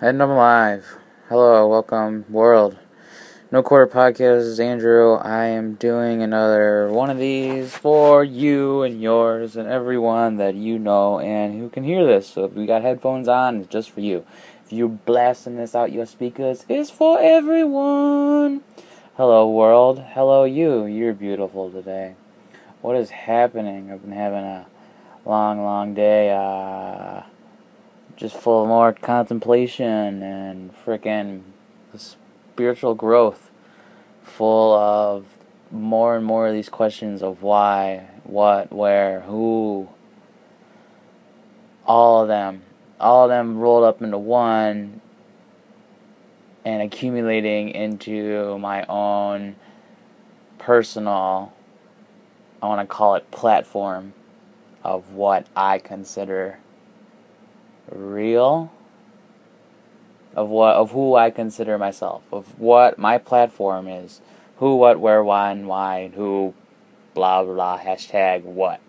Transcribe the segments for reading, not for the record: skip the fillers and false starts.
And I'm live. Hello, welcome, world. No Quarter Podcast, this is Andrew. I am doing another one of these for you and yours and everyone that you know and who can hear this. So if you got headphones on, it's just for you. If you're blasting this out your speakers, it's for everyone. Hello, world. Hello, you. You're beautiful today. What is happening? I've been having a long day. Just full of more contemplation and frickin' spiritual growth, full of more and more of these questions of why, what, where, who, all of them rolled up into one and accumulating into my own personal, I want to call it platform of what I consider real, of who I consider myself, of what my platform is, who, what, where, when, why, who, blah blah, hashtag what.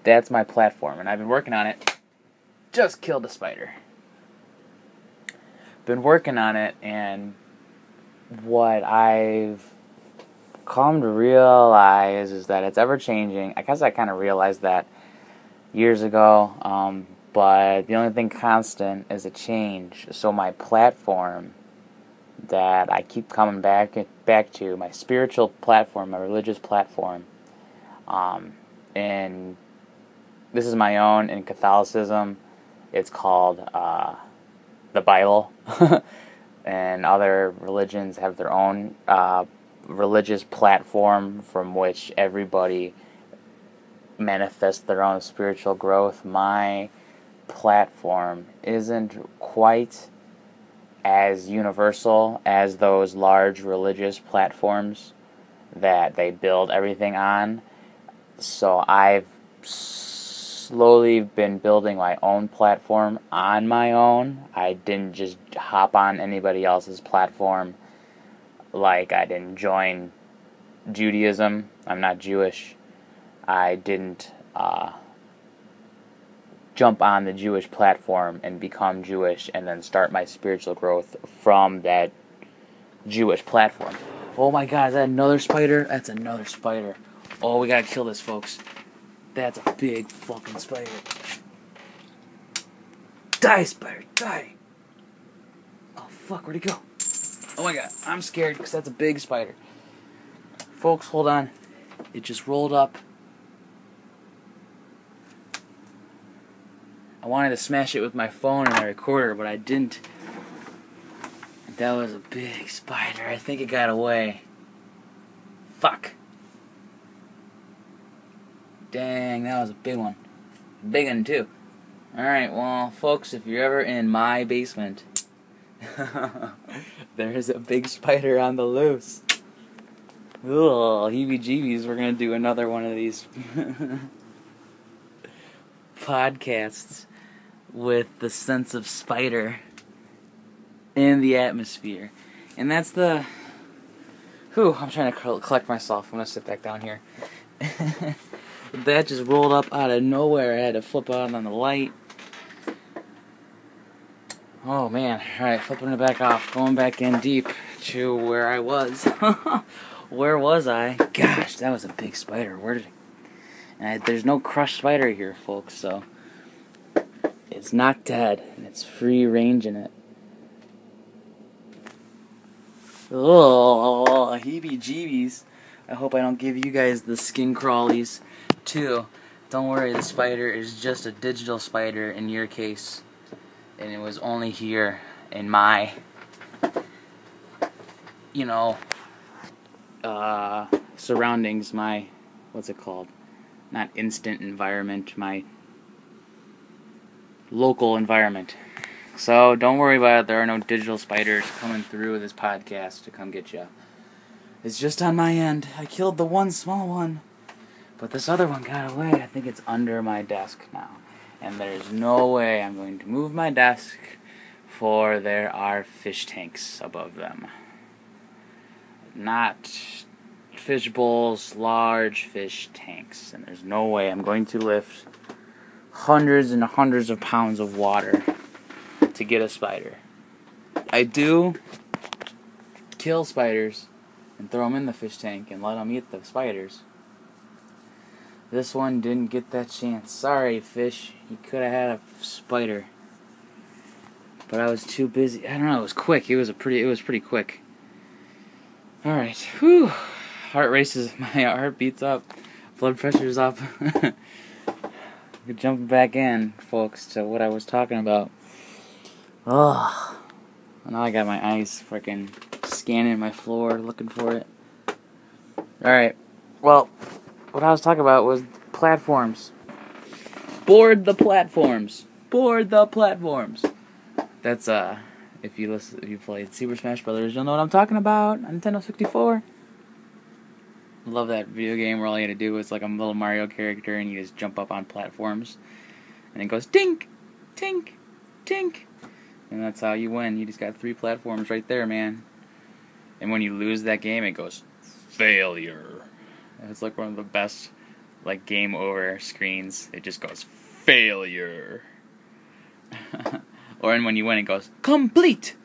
That's my platform, and I've been working on it. Just killed a spider. Been working on it, and what I've come to realize is that it's ever changing. I guess I kind of realized that years ago, but the only thing constant is a change. So my platform that I keep coming back to, my spiritual platform, my religious platform, and this is my own in Catholicism. It's called the Bible, and other religions have their own religious platform from which everybody manifests their own spiritual growth. My platform isn't quite as universal as those large religious platforms that they build everything on. So I've slowly been building my own platform on my own. I didn't just hop on anybody else's platform. Like, I didn't join Judaism. I'm not Jewish. I didn't jump on the Jewish platform and become Jewish and then start my spiritual growth from that Jewish platform. Oh my God, is that another spider? That's another spider. Oh, we gotta kill this, folks. That's a big fucking spider. Die, spider, die! Oh fuck, where'd he go? Oh my God, I'm scared because that's a big spider. Folks, hold on. It just rolled up. I wanted to smash it with my phone and my recorder, but I didn't. That was a big spider. I think it got away. Fuck. Dang, that was a big one. Big one, too. Alright, well, folks, if you're ever in my basement, there's a big spider on the loose. Ugh, heebie-jeebies. We're going to do another one of these podcasts with the sense of spider in the atmosphere. And that's the... I'm trying to collect myself. I'm going to sit back down here. That just rolled up out of nowhere. I had to flip out on the light. Oh, man. Alright, flipping it back off. Going back in deep to where I was. Where was I? Gosh, that was a big spider. Where did it... And there's no crushed spider here, folks, so... It's not dead, and it's free range in it. Oh, heebie-jeebies. I hope I don't give you guys the skin crawlies, too. Don't worry, the spider is just a digital spider in your case. And it was only here in my, surroundings, my, what's it called? Not instant environment, my local environment. So don't worry about it. There are no digital spiders coming through this podcast to come get you. It's just on my end. I killed the one small one, but this other one got away. I think it's under my desk now, and there's no way I'm going to move my desk, for there are fish tanks above them. Not fish bowls, large fish tanks, and there's no way I'm going to lift hundreds and hundreds of pounds of water to get a spider. I do kill spiders and throw them in the fish tank and let them eat the spiders. This one didn't get that chance. Sorry, fish. You could have had a spider. But I was too busy. I don't know, it was quick. It was pretty quick. Alright. Whew. Heart races. My heart beats up. Blood pressure's up. Jumping back in, folks, to what I was talking about. Ugh. Now I got my eyes freaking scanning my floor, looking for it. Alright. Well, what I was talking about was platforms. Board the platforms. Board the platforms. That's if you played Super Smash Brothers, you'll know what I'm talking about. Nintendo 64. Love that video game where all you had to do was like a little Mario character and you just jump up on platforms and it goes tink, tink, tink, and that's how you win. You just got 3 platforms right there, man. And when you lose that game, it goes failure. It's like one of the best like game over screens. It just goes failure. Or and when you win, it goes complete.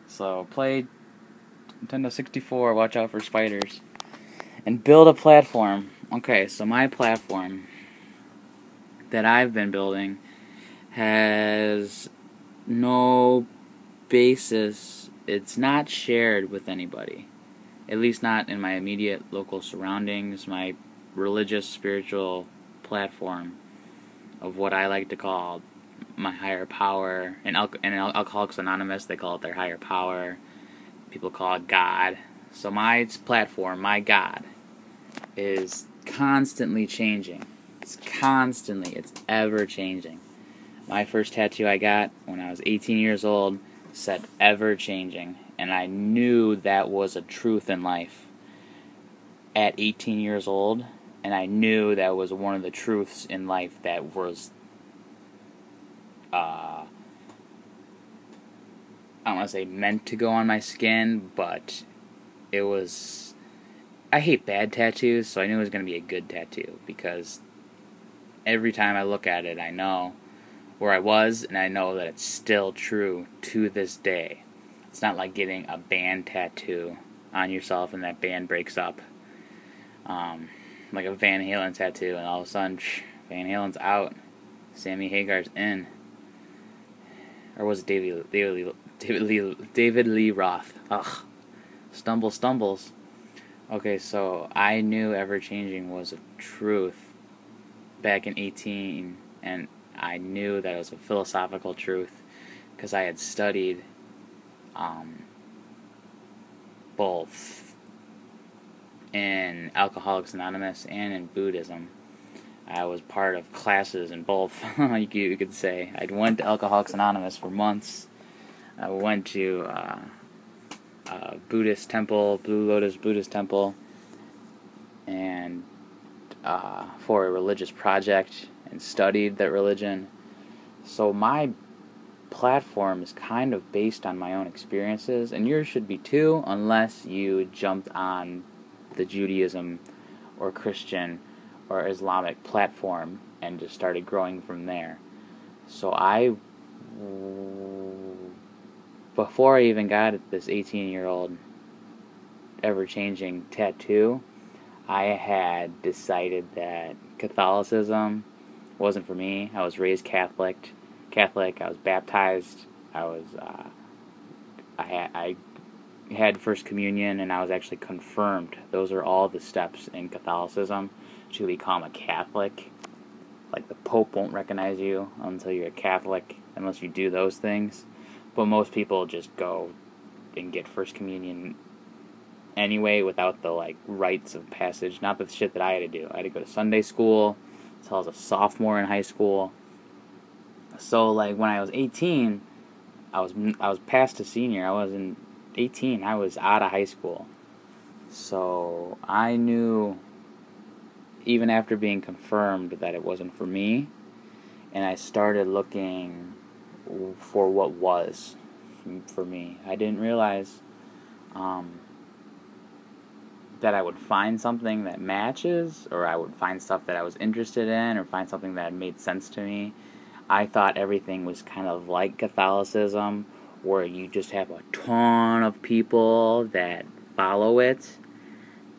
So play Nintendo 64, watch out for spiders. And build a platform. Okay, so my platform that I've been building has no basis. It's not shared with anybody. At least not in my immediate local surroundings. My religious, spiritual platform of what I like to call my higher power. In Alcoholics Anonymous, they call it their higher power. People call it God. So my platform, my God, is constantly changing. It's ever changing. My first tattoo I got when I was 18 years old said ever changing. And I knew that was a truth in life at 18 years old. And I knew that was one of the truths in life that was I don't want to say meant to go on my skin, but it was... I hate bad tattoos, so I knew it was going to be a good tattoo, because every time I look at it, I know where I was, and I know that it's still true to this day. It's not like getting a band tattoo on yourself and that band breaks up. Like a Van Halen tattoo, and all of a sudden, Van Halen's out. Sammy Hagar's in. Or was it David Lee Roth? Ugh. Stumbles. Okay, so I knew ever-changing was a truth back in 18, and I knew that it was a philosophical truth because I had studied both in Alcoholics Anonymous and in Buddhism. I was part of classes in both, you could say. I went to Alcoholics Anonymous for months. I went to a Buddhist temple, Blue Lotus Buddhist temple, and for a religious project, and studied that religion. So my platform is kind of based on my own experiences, and yours should be too, unless you jumped on the Judaism or Christian or Islamic platform and just started growing from there. So before I even got this 18-year-old ever-changing tattoo, I had decided that Catholicism wasn't for me. I was raised Catholic. I was baptized. I had First Communion, and I was actually confirmed. Those are all the steps in Catholicism to become a Catholic. Like, the Pope won't recognize you until you're a Catholic, unless you do those things. But most people just go and get First Communion anyway without the, like, rites of passage. Not the shit that I had to do. I had to go to Sunday school until I was a sophomore in high school. So, like, when I was 18, I was past a senior. I wasn't 18. I was out of high school. So I knew, even after being confirmed, that it wasn't for me. And I started looking for what was for me. I didn't realize that I would find something that matches, or I would find stuff that I was interested in, or find something that made sense to me I thought everything was kind of like Catholicism, where you just have a ton of people that follow it,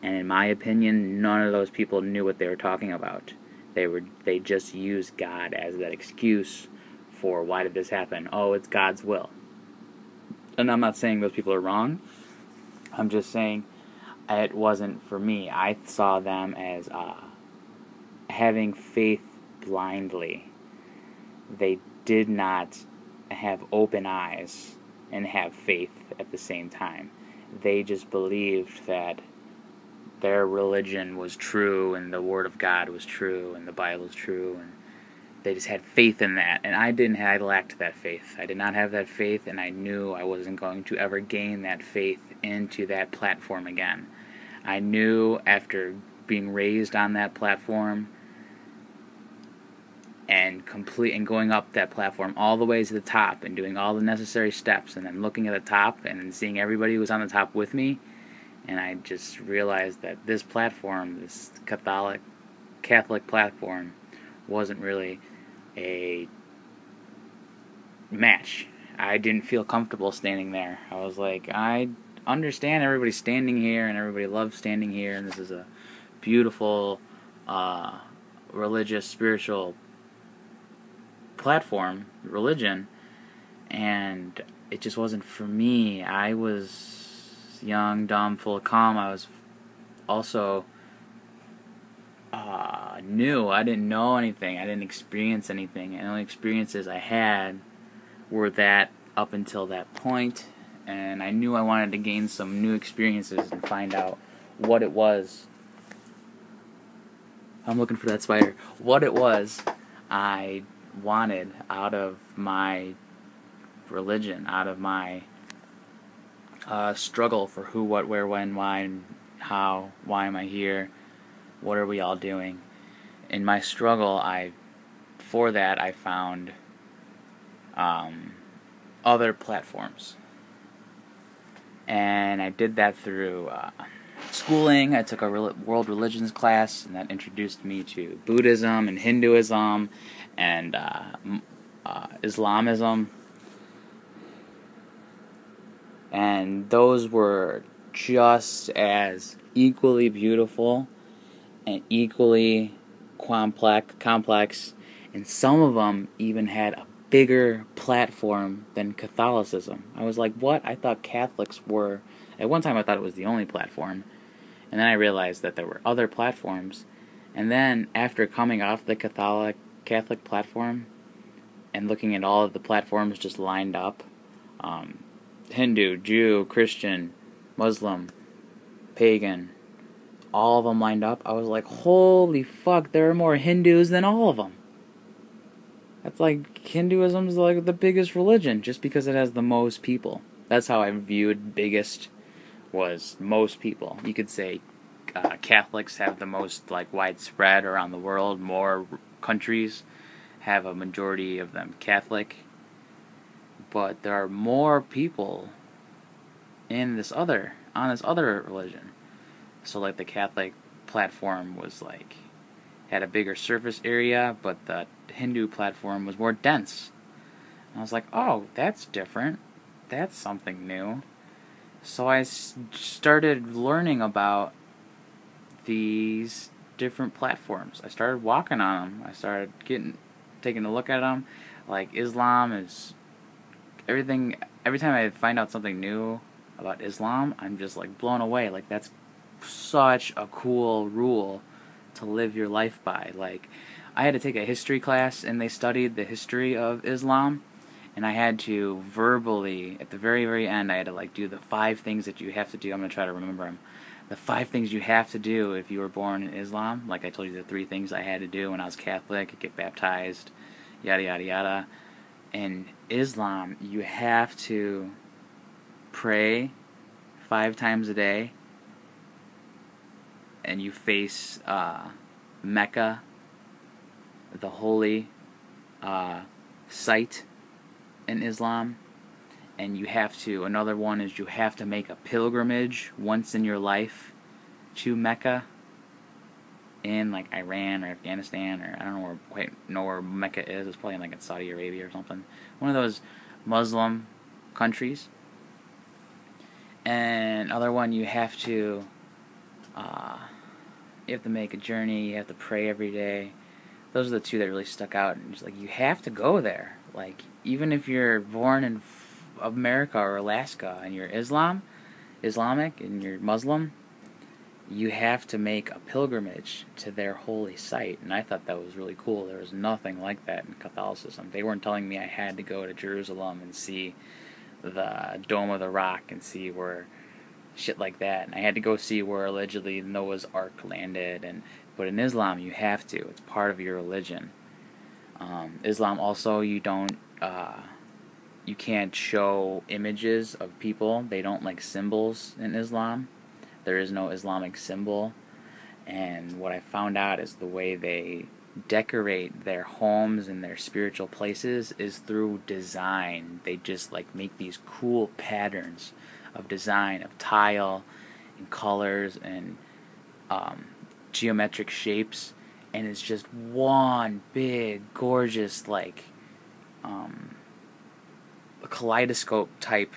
and in my opinion, none of those people knew what they were talking about. They just used God as that excuse for why did this happen? Oh, it's God's will. And I'm not saying those people are wrong. I'm just saying it wasn't for me. I saw them as having faith blindly. They did not have open eyes and have faith at the same time. They just believed that their religion was true and the Word of God was true and the Bible is true, and they just had faith in that. And I lacked that faith. I did not have that faith, and I knew I wasn't going to ever gain that faith into that platform again. I knew after being raised on that platform and going up that platform all the way to the top and doing all the necessary steps and then looking at the top and then seeing everybody who was on the top with me, and I just realized that this platform, this Catholic platform, wasn't really a match. I didn't feel comfortable standing there. I was like, I understand everybody's standing here and everybody loves standing here, and this is a beautiful religious, spiritual platform, religion, and it just wasn't for me. I was young, dumb, full of calm. I was also new. I didn't know anything. I didn't experience anything. And the only experiences I had were that up until that point. And I knew I wanted to gain some new experiences and find out what it was. I'm looking for that spider. What it was I wanted out of my religion, out of my struggle for who, what, where, when, why, and how, why am I here, what are we all doing. In my struggle, for that I found other platforms, and I did that through schooling. I took a world religions class, and that introduced me to Buddhism and Hinduism and Islamism. And those were just as equally beautiful and equally complex, and some of them even had a bigger platform than Catholicism. I was like, what? I thought Catholics were... At one time I thought it was the only platform, and then I realized that there were other platforms. And then, after coming off the Catholic platform and looking at all of the platforms just lined up, Hindu, Jew, Christian, Muslim, pagan, all of them lined up, I was like, holy fuck, there are more Hindus than all of them. That's like, Hinduism is like the biggest religion, just because it has the most people. That's how I viewed biggest, was most people. You could say Catholics have the most like widespread around the world. More countries have a majority of them Catholic. But there are more people on this other religion. So like the Catholic platform was like, had a bigger surface area, but the Hindu platform was more dense. And I was like, oh, that's different. That's something new. So I started learning about these different platforms. I started walking on them. I started taking a look at them. Like Islam is everything. Every time I find out something new about Islam, I'm just like blown away. Like, that's such a cool rule to live your life by. Like, I had to take a history class, and they studied the history of Islam, and I had to verbally, at the very, very end, I had to like do the 5 things that you have to do. I'm going to try to remember them. The 5 things you have to do if you were born in Islam. Like I told you, the 3 things I had to do when I was Catholic: get baptized, yada yada yada. In Islam, you have to pray 5 times a day, and you face Mecca, the holy site in Islam. And you have to, another one is you have to make a pilgrimage once in your life to Mecca. in like Iran or Afghanistan, or I don't know where Mecca is. It's probably in like in Saudi Arabia or something. One of those Muslim countries. And other one, you have to make a journey. You have to pray every day. Those are the two that really stuck out. And just like, you have to go there. Like, even if you're born in America or Alaska and you're Islamic, and you're Muslim, you have to make a pilgrimage to their holy site. And I thought that was really cool. There was nothing like that in Catholicism. They weren't telling me I had to go to Jerusalem and see the Dome of the Rock and see where shit like that. And I had to go see where allegedly Noah's Ark landed. But in Islam, you have to. It's part of your religion. Islam also, you can't show images of people. They don't like symbols in Islam. There is no Islamic symbol. And what I found out is the way they decorate their homes and their spiritual places is through design. They just like make these cool patterns of design, of tile and colors and geometric shapes, and it's just one big gorgeous like a kaleidoscope type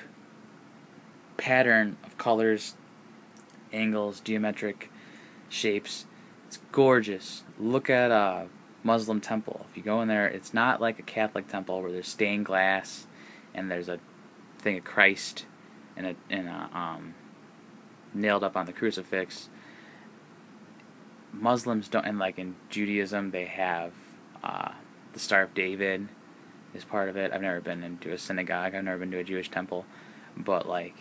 pattern of colors, angles, geometric shapes. It's gorgeous. Look at a Muslim temple. If you go in there, it's not like a Catholic temple where there's stained glass and there's a thing of Christ and a nailed up on the crucifix. Muslims don't, and like in Judaism, they have the Star of David is part of it. I've never been into a synagogue. I've never been to a Jewish temple, but like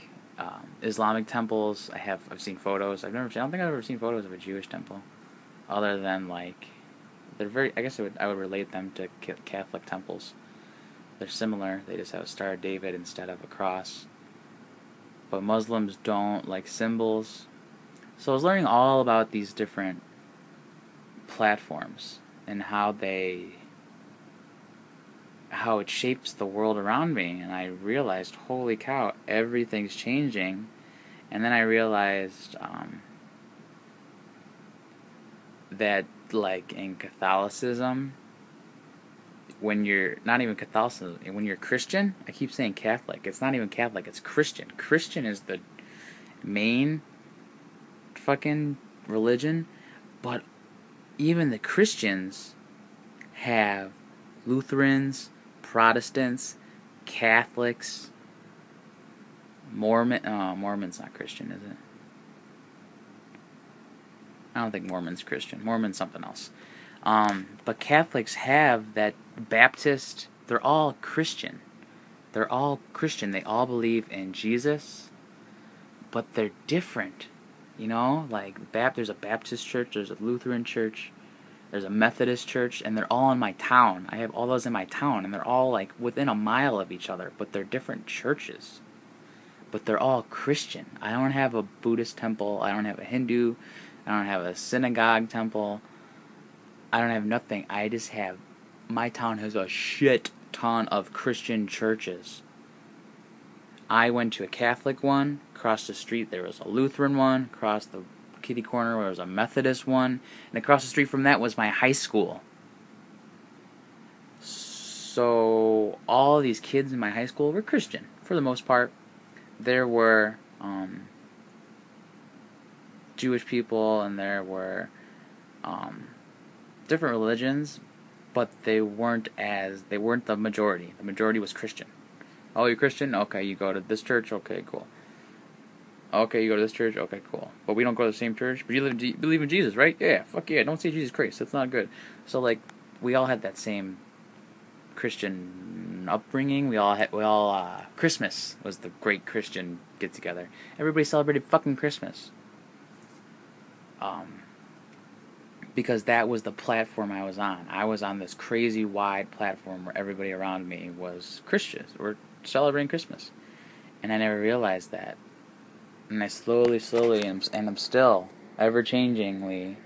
Islamic temples, I've seen photos. I don't think I've ever seen photos of a Jewish temple, other than like they're very. I guess I would relate them to Catholic temples. They're similar. They just have a Star of David instead of a cross. But Muslims don't like symbols. So I was learning all about these different platforms and how it shapes the world around me, and I realized, holy cow, everything's changing. And then I realized that like in Catholicism, when you're not even Catholicism, when you're Christian, I keep saying Catholic, it's not even Catholic, it's Christian. Christian is the main fucking religion, but even the Christians have Lutherans, Protestants, Catholics, Mormon's not Christian, is it? I don't think Mormon's Christian. Mormon's something else. But Catholics have that. Baptist, they're all Christian. They're all Christian. They all believe in Jesus, but they're different. You know, like there's a Baptist church, there's a Lutheran church, there's a Methodist church, and they're all in my town. I have all those in my town, and they're all like within a mile of each other, but they're different churches. But they're all Christian. I don't have a Buddhist temple. I don't have a Hindu. I don't have a synagogue temple. I don't have nothing. I just have, my town has a shit ton of Christian churches. I went to a Catholic one. Across the street there was a Lutheran one. Across the kitty corner there was a Methodist one. And across the street from that was my high school. So all these kids in my high school were Christian, for the most part. There were Jewish people, and there were different religions, but they weren't the majority. The majority was Christian. Oh, you're Christian? Okay, you go to this church? Okay, cool. Okay, you go to this church? Okay, cool. But we don't go to the same church? But you believe in Jesus, right? Yeah, fuck yeah, don't say Jesus Christ. That's not good. So, like, we all had that same Christian upbringing. Christmas was the great Christian get-together. Everybody celebrated fucking Christmas. Because that was the platform I was on. I was on this crazy wide platform where everybody around me was Christians. We're celebrating Christmas. And I never realized that. And I slowly, and I'm still ever-changingly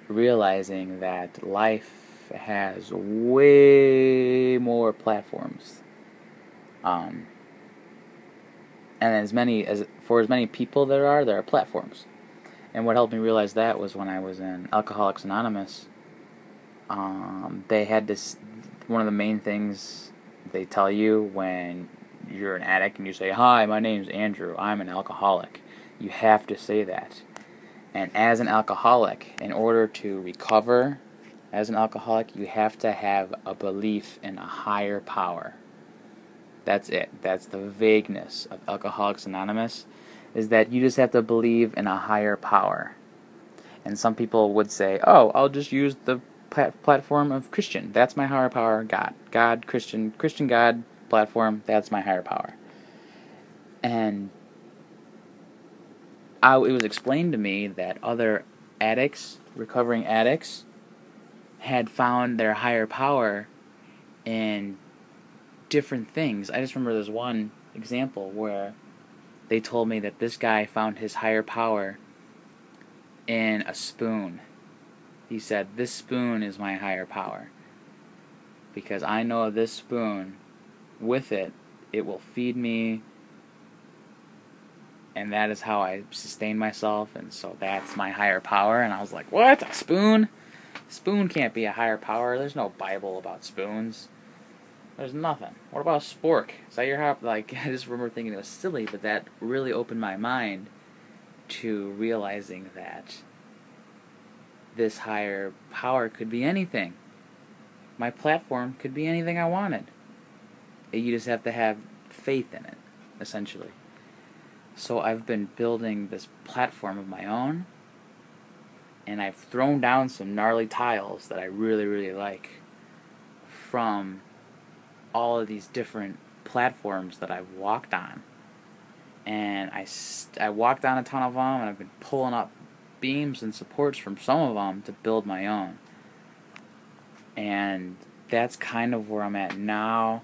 realizing that life has way more platforms. And for as many people there are platforms. And what helped me realize that was when I was in Alcoholics Anonymous. They had this, one of the main things they tell you when you're an addict and you say, "Hi, my name's Andrew, I'm an alcoholic." You have to say that. And as an alcoholic, in order to recover as an alcoholic, you have to have a belief in a higher power. That's it. That's the vagueness of Alcoholics Anonymous, is that you just have to believe in a higher power. And some people would say, "Oh, I'll just use the platform of Christian. That's my higher power. God, Christian God platform. That's my higher power." And it was explained to me that other addicts, recovering addicts, had found their higher power in different things. I just remember there's one example where they told me that this guy found his higher power in a spoon. He said, "This spoon is my higher power, because I know this spoon, with it will feed me, and that is how I sustain myself, and so that's my higher power." And I was like, "What? A spoon? Spoon can't be a higher power. There's no Bible about spoons. There's nothing. What about a spork? Is that your higher?" Like, I just remember thinking it was silly, but that really opened my mind to realizing that this higher power could be anything. My platform could be anything I wanted. You just have to have faith in it, essentially. So I've been building this platform of my own, and I've thrown down some gnarly tiles that I really, really like from all of these different platforms that I've walked on. And I walked on a ton of them, and I've been pulling up beams and supports from some of them to build my own. And that's kind of where I'm at now.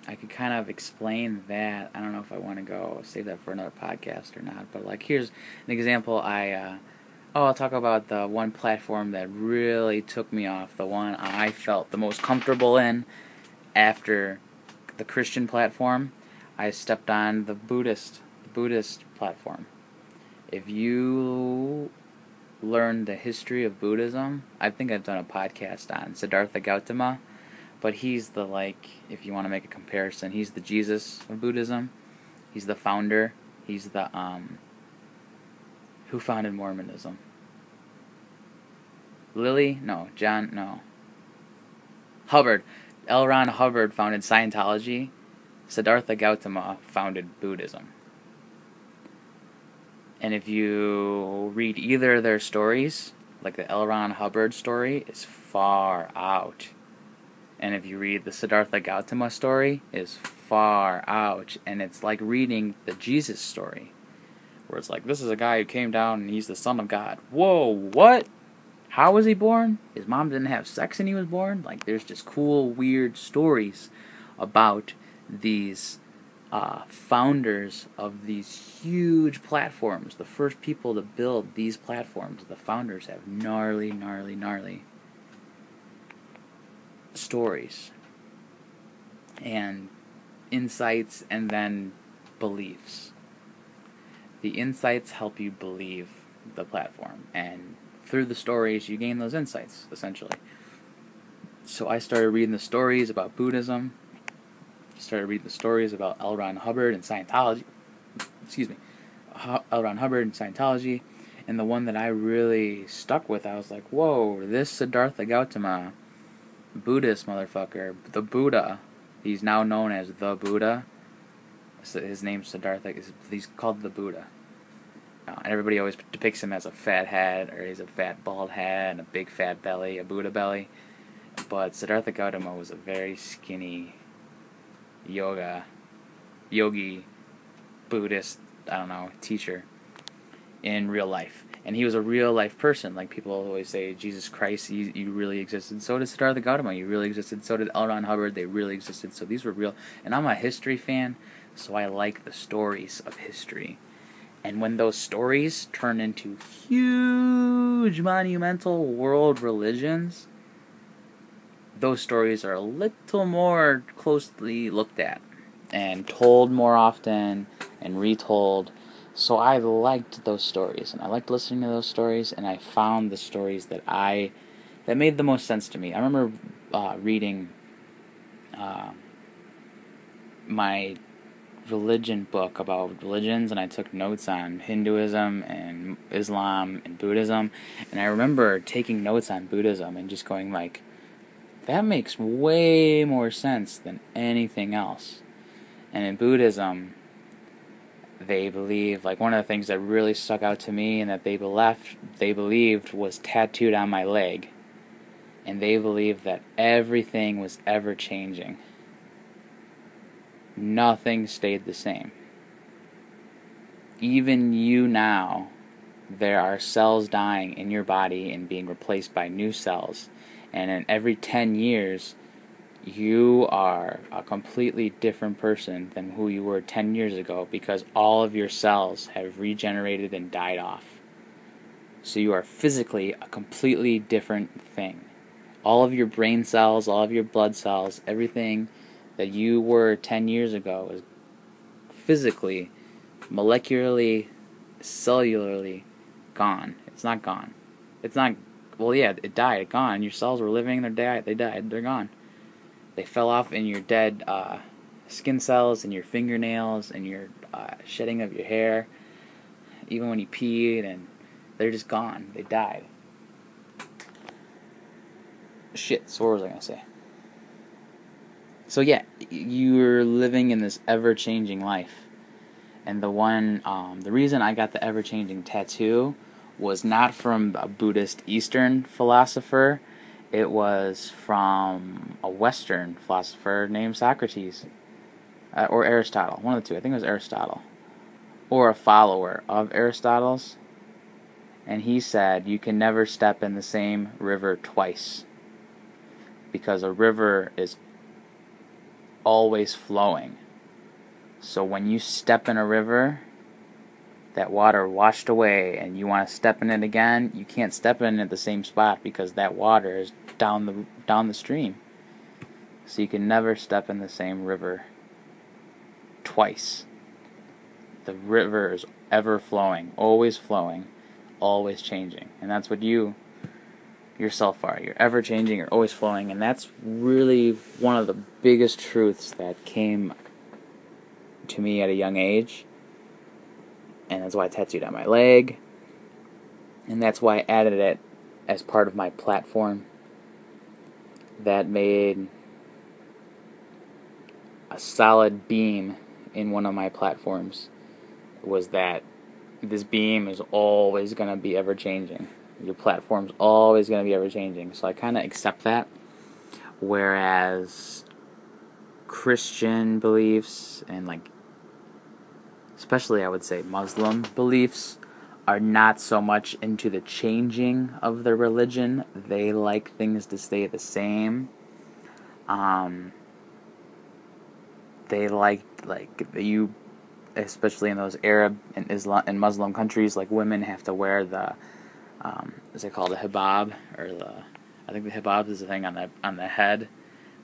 I could kind of explain that. I don't know if I want to go save that for another podcast or not, but like, here's an example. I'll talk about the one platform that really took me off, the one I felt the most comfortable in after the Christian platform. I stepped on the Buddhist platform. If you learn the history of Buddhism, I think I've done a podcast on Siddhartha Gautama, but he's the, like, if you want to make a comparison, he's the Jesus of Buddhism. He's the founder. He's the, who founded Mormonism? Hubbard. L. Ron Hubbard founded Scientology. Siddhartha Gautama founded Buddhism. And if you read either of their stories, like the L. Ron Hubbard story is far out. And if you read the Siddhartha Gautama story, is far out. And it's like reading the Jesus story, where it's like, this is a guy who came down and he's the son of God. Whoa, what? How was he born? His mom didn't have sex and he was born? Like, there's just cool, weird stories about these founders of these huge platforms. The first people to build these platforms, the founders, have gnarly stories and insights, and then beliefs. The insights help you believe the platform, and through the stories you gain those insights, essentially. So I started reading the stories about Buddhism, started reading the stories about L. Ron Hubbard and Scientology, L. Ron Hubbard and Scientology, and the one that I really stuck with, I was like, whoa, this Siddhartha Gautama, Buddhist motherfucker, the Buddha, he's now known as the Buddha. So his name's Siddhartha, he's called the Buddha. And everybody always depicts him as a fat head, or he's a fat bald head, and a big fat belly, a Buddha belly. But Siddhartha Gautama was a very skinny yogi, Buddhist, teacher in real life. And he was a real life person. Like, people always say, Jesus Christ, you really existed. So did Siddhartha Gautama, you really existed. So did L. Ron Hubbard, they really existed. So these were real. And I'm a history fan, so I like the stories of history. And when those stories turn into huge, monumental world religions, those stories are a little more closely looked at and told more often and retold. So I liked those stories, and I liked listening to those stories, and I found the stories that made the most sense to me. I remember reading my religion book about religions, and I took notes on Hinduism and Islam and Buddhism, and I remember taking notes on Buddhism and just going like, that makes way more sense than anything else. And in Buddhism, they believe, like, one of the things that really stuck out to me and that they believed was tattooed on my leg, and they believed that everything was ever changing. Nothing stayed the same. Even you now, there are cells dying in your body and being replaced by new cells. And in every 10 years, you are a completely different person than who you were 10 years ago, because all of your cells have regenerated and died off. So you are physically a completely different thing. All of your brain cells, all of your blood cells, everything that you were 10 years ago is physically, molecularly, cellularly gone. It's not gone. It's not, well, yeah, it died, it's gone. Your cells were living, they died, they're gone. They fell off in your dead skin cells, and your fingernails, and your shedding of your hair, even when you peed, and they're just gone. They died. Shit, so what was I going to say? So yeah, you're living in this ever-changing life. And the reason I got the ever-changing tattoo was not from a Buddhist Eastern philosopher. It was from a Western philosopher named Socrates. Or Aristotle, one of the two. I think it was Aristotle. Or a follower of Aristotle's. And he said, you can never step in the same river twice, because a river is always flowing. So when you step in a river, that water washed away, and you want to step in it again, you can't step in it at the same spot, because that water is down the stream. So you can never step in the same river twice. The river is ever flowing, always changing. And that's what you yourself are. You're ever changing, you're always flowing, and that's really one of the biggest truths that came to me at a young age. And that's why I tattooed on my leg. And that's why I added it as part of my platform. That made a solid beam in one of my platforms, was that this beam is always going to be ever changing. Your platform's always going to be ever changing. So I kind of accept that. Whereas Christian beliefs and, like, especially I would say Muslim beliefs, are not so much into the changing of their religion. They like things to stay the same. They like you, especially in those Arab and Islam and Muslim countries, like, women have to wear the is it called the hijab, or I think the hijab is the thing on the head,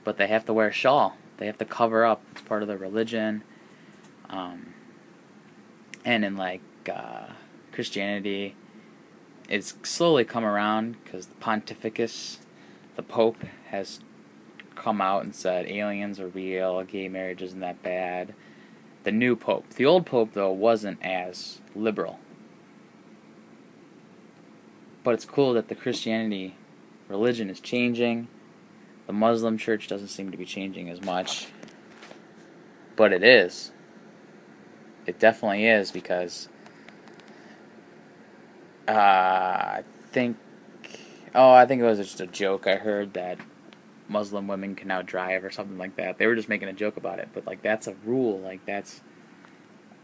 but they have to wear a shawl. They have to cover up. It's part of their religion. And in, like, Christianity, it's slowly come around, because the Pontificus, the Pope, has come out and said aliens are real, gay marriage isn't that bad. The new Pope. The old Pope, though, wasn't as liberal. But it's cool that the Christianity religion is changing. The Muslim church doesn't seem to be changing as much. But it is. It definitely is, because I think it was just a joke. I heard that Muslim women can now drive or something like that. They were just making a joke about it, but, like, that's a rule. Like, that's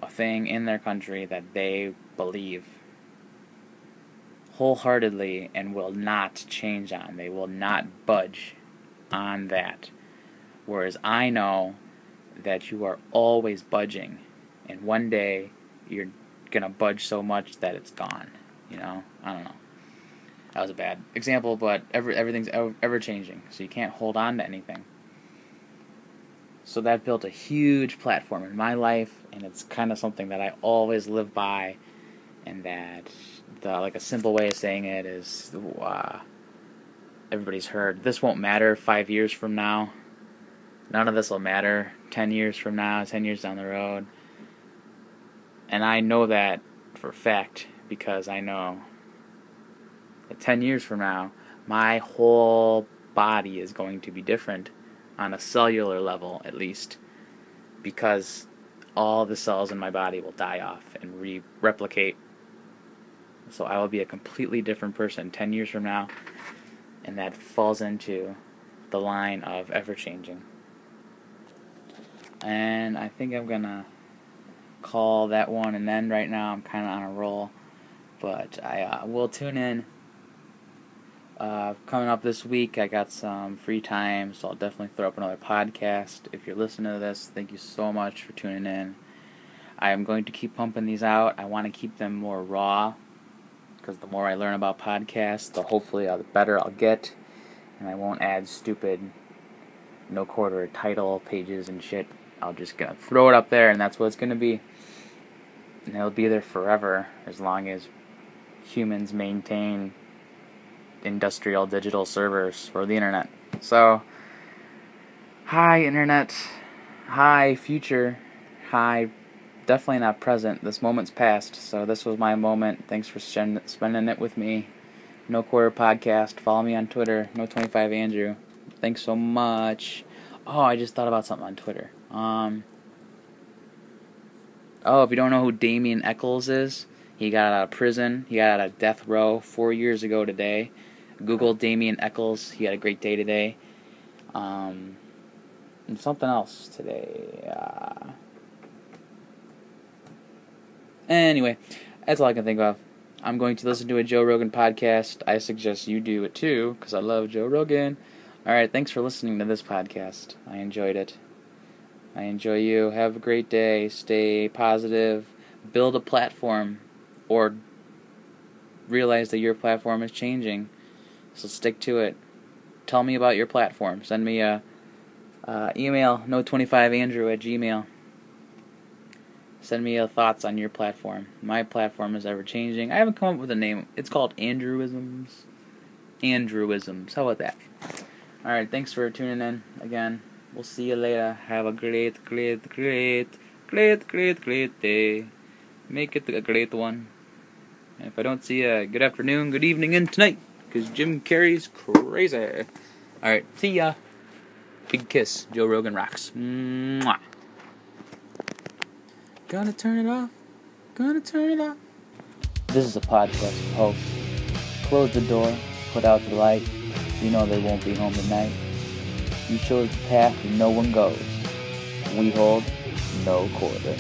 a thing in their country that they believe wholeheartedly and will not change on. They will not budge on that. Whereas I know that you are always budging, and one day you're gonna budge so much that it's gone. You know? I don't know. That was a bad example, but everything's ever changing, so you can't hold on to anything. So that built a huge platform in my life, and it's kind of something that I always live by, and that like a simple way of saying it is, everybody's heard, this won't matter 5 years from now. None of this will matter 10 years from now, 10 years down the road. And I know that for a fact, because I know that 10 years from now, my whole body is going to be different, on a cellular level at least, because all the cells in my body will die off and replicate. So I will be a completely different person 10 years from now, and that falls into the line of ever-changing. And I think I'm going to call that one an end right now. I'm kind of on a roll, but I will tune in. Coming up this week, I got some free time, so I'll definitely throw up another podcast. If you're listening to this, thank you so much for tuning in. I am going to keep pumping these out. I want to keep them more raw, because the more I learn about podcasts, the better I'll get, and I won't add stupid no quarter title pages and shit. I'll just gonna throw it up there, and that's what it's gonna be, and it'll be there forever as long as humans maintain industrial digital servers for the internet. So, hi internet, hi future, hi definitely not present. This moment's past, so this was my moment. Thanks for spending it with me. No Quarter Podcast. Follow me on Twitter, No25Andrew. Thanks so much. Oh, I just thought about something on Twitter. If you don't know who Damien Eccles is, he got out of prison. He got out of death row 4 years ago today. Google Damien Eccles. He had a great day today. And something else today. Anyway, that's all I can think of. I'm going to listen to a Joe Rogan podcast. I suggest you do it too, because I love Joe Rogan. Alright, thanks for listening to this podcast. I enjoyed it. I enjoy you. Have a great day. Stay positive. Build a platform, or realize that your platform is changing. So stick to it. Tell me about your platform. Send me a email, no25andrew@gmail. Send me your thoughts on your platform. My platform is ever changing. I haven't come up with a name. It's called Andrewisms. Andrewisms. How about that? Alright, thanks for tuning in again. We'll see you later. Have a great day. Make it a great one. And if I don't see you, good afternoon, good evening, and tonight, because Jim Carrey's crazy. Alright, see ya. Big kiss. Joe Rogan rocks. Mwah. Gonna turn it off. This is a podcast host. Close the door. Put out the light. You know they won't be home tonight. You chose the path no one goes. We hold no quarter.